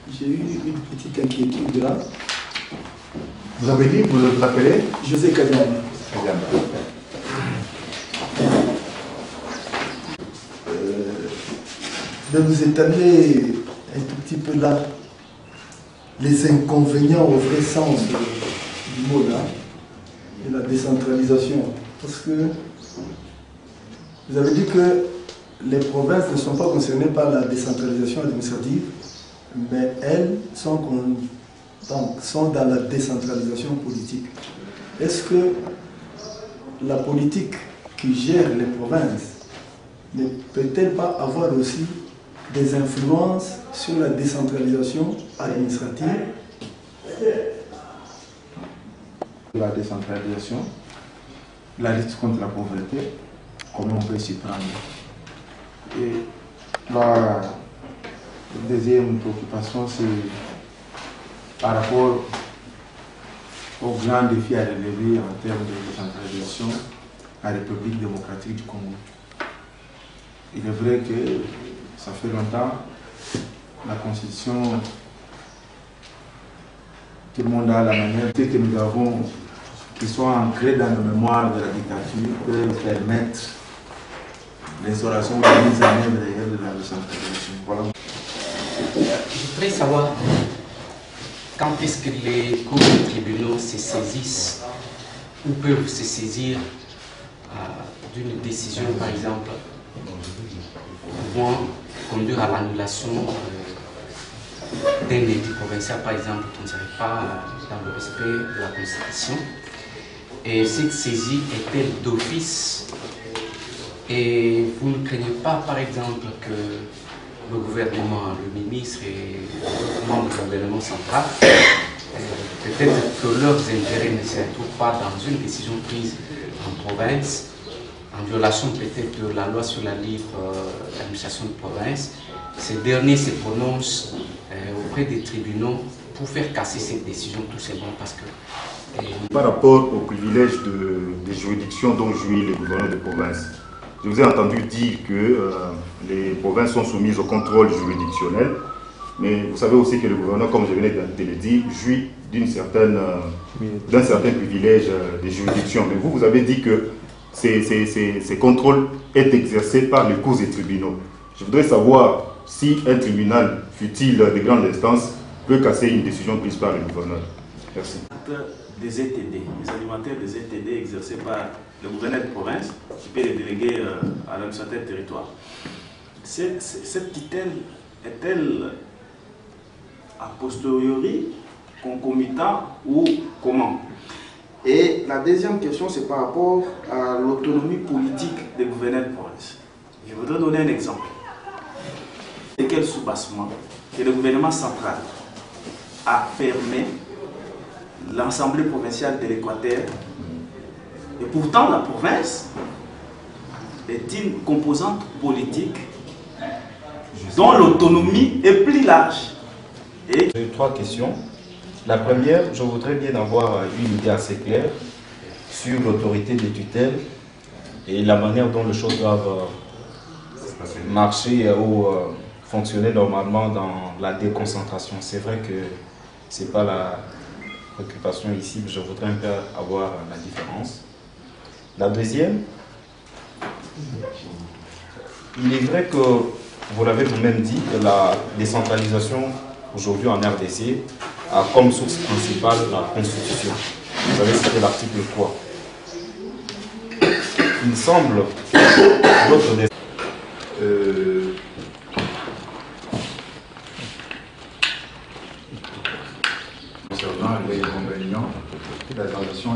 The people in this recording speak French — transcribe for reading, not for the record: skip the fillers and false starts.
J'ai eu une petite inquiétude là. Vous avez dit, vous vous appelez José Kadiamba. De vous étaler un tout petit peu là les inconvénients au vrai sens du mot là, de la décentralisation. Parce que vous avez dit que les provinces ne sont pas concernées par la décentralisation administrative, mais elles sont dans la décentralisation politique. Est-ce que la politique qui gère les provinces ne peut-elle pas avoir aussi des influences sur la décentralisation administrative? La décentralisation, la lutte contre la pauvreté, comment on peut s'y prendre. Et la deuxième préoccupation, c'est par rapport aux grands défis à relever en termes de décentralisation à la République démocratique du Congo. Il est vrai que ça fait longtemps, la Constitution, tout le monde a la manière que nous avons, qui sont ancrés dans la mémoire de la dictature, peuvent permettre l'instauration ou la mise en œuvre de la décentralisation. Voilà. Je voudrais savoir quand est-ce que les cours de tribunaux se saisissent ou peuvent se saisir d'une décision, par exemple, pouvant conduire à l'annulation d'un édit provincial, par exemple, qui ne serait pas dans le respect de la Constitution. Et cette saisie est-elle d'office? Et vous ne craignez pas, par exemple, que le gouvernement, le ministre et les membres du gouvernement central, peut-être que leurs intérêts ne se retrouvent pas dans une décision prise en province, en violation peut-être de la loi sur la libre administration de province, ces derniers se prononcent auprès des tribunaux pour faire casser cette décision tout simplement parce que... Par rapport aux privilèges des juridictions dont jouit les gouverneurs de province, je vous ai entendu dire que les provinces sont soumises au contrôle juridictionnel, mais vous savez aussi que le gouverneur, comme je venais de le dire, jouit d'un certain privilège des juridictions. Mais vous avez dit que ces contrôles est exercé par les cours et tribunaux. Je voudrais savoir si un tribunal, fût-il de grande instance, peut casser une décision prise par le gouverneur. Merci. Des ZTD, les animateurs des ZTD exercés par le gouverneur de province, qui peut les déléguer à l'administrateur territoire. Cette tutelle est-elle a posteriori, concomitant ou comment? Et la deuxième question, c'est par rapport à l'autonomie politique des gouverneurs de province. Je voudrais donner un exemple. Et quel soubassement que le gouvernement central a fermé l'Assemblée provinciale de l'Équateur. Et pourtant, la province est une composante politique dont l'autonomie est plus large. J'ai trois questions. La première, je voudrais bien avoir une idée assez claire sur l'autorité des tutelles et la manière dont les choses doivent marcher ou fonctionner normalement dans la déconcentration. C'est vrai que ce n'est pas la préoccupation ici, mais je voudrais un peu avoir la différence. La deuxième, il est vrai que vous l'avez vous-même dit, que la décentralisation aujourd'hui en RDC a comme source principale la Constitution. Vous avez cité l'article quoi? Il semble que d'autres concernant les inconvénients, la transition